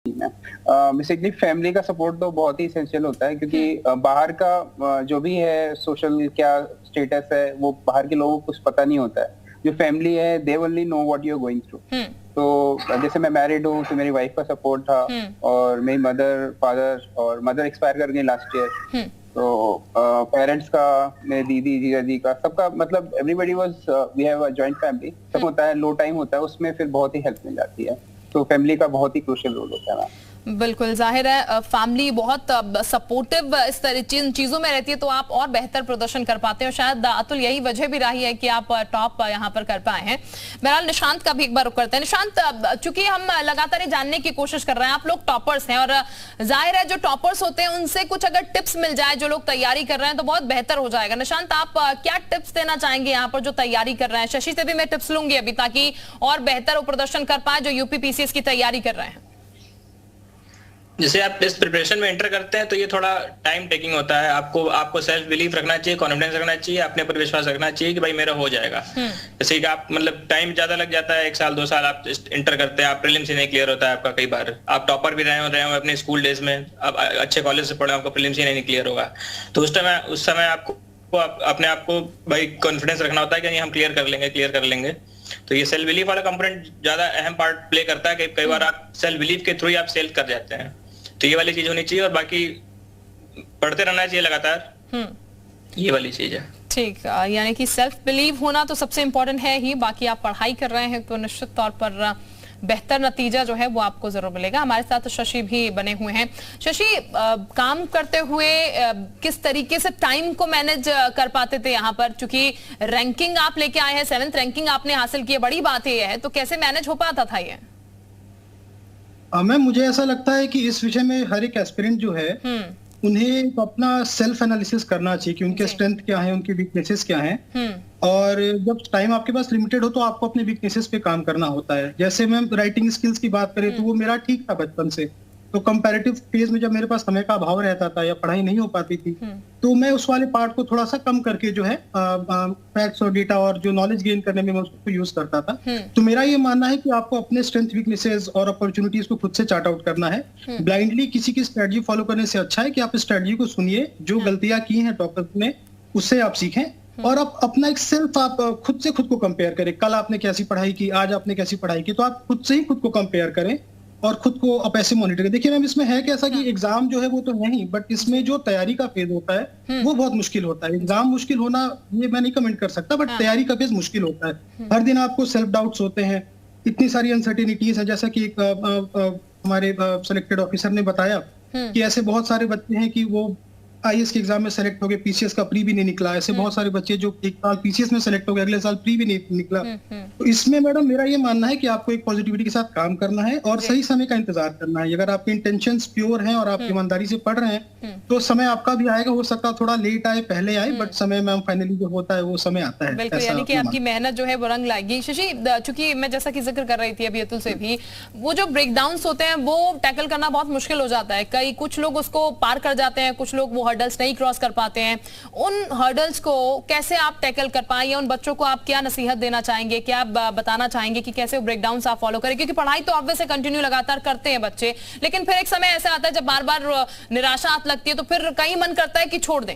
Basically family का support तो बहुत ही इसेंशियल होता है, क्योंकि बाहर का जो भी है सोशल क्या स्टेटस है वो बाहर के लोगों को कुछ पता नहीं होता है। जो फैमिली है they only know what you are going through. तो जैसे मैं मैरिड हूँ तो मेरी वाइफ का सपोर्ट था, और मेरी मदर फादर और मदर एक्सपायर कर गई लास्ट ईयर। तो पेरेंट्स का, मेरे दीदी जीजा जी का, सबका मतलब everybody was, we have a joint family. सब होता है, लो टाइम होता है, उसमें फिर बहुत ही हेल्प मिल जाती है। तो फैमिली का बहुत ही क्रूशियल रोल होता है। बिल्कुल जाहिर है फैमिली बहुत सपोर्टिव इस तरह चीजों में रहती है तो आप और बेहतर प्रदर्शन कर पाते हैं। शायद अतुल यही वजह भी रही है कि आप टॉप यहाँ पर कर पाए हैं। बहरहाल निशांत का भी एक बार रुख करते हैं। निशांत, चूंकि हम लगातार जानने की कोशिश कर रहे हैं, आप लोग टॉपर्स हैं और जाहिर है जो टॉपर्स होते हैं उनसे कुछ अगर टिप्स मिल जाए, जो लोग तैयारी कर रहे हैं, तो बहुत बेहतर हो जाएगा। निशांत, आप क्या टिप्स देना चाहेंगे यहाँ पर जो तैयारी कर रहे हैं? शशि से भी मैं टिप्स लूंगी अभी, ताकि और बेहतर वो प्रदर्शन कर पाए जो यूपी पीसीएस की तैयारी कर रहे हैं। जैसे आप टेस्ट प्रिपरेशन में एंटर करते हैं तो ये थोड़ा टाइम टेकिंग होता है। आपको सेल्फ बिलीफ रखना चाहिए, कॉन्फिडेंस रखना चाहिए, अपने पर विश्वास रखना चाहिए कि भाई मेरा हो जाएगा। जैसे कि आप मतलब टाइम ज्यादा लग जाता है, 1 साल 2 साल आप इंटर करते हैं, आप प्रीलिम्स ही नहीं क्लियर होता है आपका। कई बार आप टॉपर भी रहे हो अपने स्कूल डेज में, आप अच्छे कॉलेज से पढ़े, आपको प्रीलिम्स ही नहीं क्लियर होगा। तो उस समय आपको अपने आप को भाई कॉन्फिडेंस रखना होता है कि नहीं, हम क्लियर कर लेंगे। तो ये सेल्फ बिलीफ वाला कंपोनेंट ज्यादा अहम पार्ट प्ले करता है कि कई बार आप सेल्फ बिलीफ के थ्रू ही आप सेल कर जाते हैं। तो ये वाली चीज होनी चाहिए, और बाकी पढ़ते रहना चाहिए लगातार। ये वाली चीज है। ठीक, यानी कि सेल्फ बिलीव होना तो सबसे इंपॉर्टेंट है ही। बाकी आप पढ़ाई कर रहे हैं तो निश्चित तौर पर बेहतर नतीजा जो है वो आपको जरूर मिलेगा। हमारे साथ शशि भी बने हुए हैं। शशि, काम करते हुए किस तरीके से टाइम को मैनेज कर पाते थे यहाँ पर? चूंकि रैंकिंग आप लेके आए हैं, 7th रैंकिंग आपने हासिल की है, बड़ी बात ये है, तो कैसे मैनेज हो पाता था ये? मैम, मुझे ऐसा लगता है कि इस विषय में हर एक एस्पिरेंट जो है उन्हें अपना सेल्फ एनालिसिस करना चाहिए कि उनके स्ट्रेंथ क्या है, उनके वीकनेसेस क्या हैं। और जब टाइम आपके पास लिमिटेड हो तो आपको अपने वीकनेसेस पे काम करना होता है। जैसे मैम राइटिंग स्किल्स की बात करें तो वो मेरा ठीक था बचपन से। तो कंपैरेटिव फेज में जब मेरे पास समय का अभाव रहता था या पढ़ाई नहीं हो पाती थी, तो मैं उस वाले पार्ट को थोड़ा सा कम करके जो है फैक्ट्स और डेटा और जो नॉलेज गेन करने में मैं उसको यूज करता था। तो मेरा ये मानना है कि आपको अपने स्ट्रेंथ, वीकनेसेस और अपॉर्चुनिटीज को खुद से चार्ट आउट करना है। ब्लाइंडली किसी की स्ट्रेटजी फॉलो करने से अच्छा है कि आप स्ट्रेटजी को सुनिए, जो गलतियां की हैं टॉपर्स ने उससे आप सीखें, और आप अपना एक सेल्फ आप खुद से खुद को कंपेयर करें। कल आपने कैसी पढ़ाई की, आज आपने कैसी पढ़ाई की, तो आप खुद से ही खुद को कंपेयर करें और खुद को आप ऐसे मॉनिटर करें। देखिए मैम, इसमें है कैसा कि एग्जाम जो है वो तो नहीं, बट इसमें जो तैयारी का फेज होता है वो बहुत मुश्किल होता है। एग्जाम मुश्किल होना ये मैं नहीं कमेंट कर सकता, बट तैयारी का फेज मुश्किल होता है। हर दिन आपको सेल्फ डाउट्स होते हैं, इतनी सारी अनसर्टेनिटीज है। जैसा कि हमारे सेलेक्टेड ऑफिसर ने बताया कि ऐसे बहुत सारे बच्चे हैं कि वो आईएएस के एग्जाम में सेलेक्ट हो गए, पीसीएस का प्री भी नहीं निकला। ऐसे बहुत सारे बच्चे जो एक साल पीसीएस में सेलेक्ट हो गए, अगले साल प्री भी नहीं निकला। तो इसमें मैडम मेरा ये मानना है कि आपको एक पॉजिटिविटी के साथ काम करना है और सही समय का इंतजार करना है। अगर आपके इंटेंशंस प्योर हैं और आप ईमानदारी से पढ़ रहे हैं तो समय आपका भी आएगा। हो सकता है थोड़ा लेट आए, पहले आए, बट समय मैम फाइनली जो होता है वो समय आता है। बिल्कुल, यानी कि आपकी मेहनत जो है वो रंग लाएगी। शशि, चूंकि मैं जैसा कि जिक्र कर रही थी अभी अतुल से भी, वो जो ब्रेकडाउन्स होते हैं वो टैकल करना बहुत मुश्किल हो जाता है। कुछ लोग उसको पार कर जाते हैं, कुछ लोग वो हर्डल्स नहीं क्रॉस पाते हैं। उन हर्डल्स को कैसे आप टैकल कर पाए, या उन बच्चों को आप क्या नसीहत देना चाहेंगे, क्या आप बताना चाहेंगे कि कैसे वो ब्रेकडाउन्स आप फॉलो करें? क्योंकि पढ़ाई तो ऑब्वियसली कंटिन्यू लगातार करते हैं बच्चे, लेकिन फिर एक समय ऐसा आता है जब बार बार निराशा आने लगती है, तो फिर कहीं मन करता है कि छोड़ दें।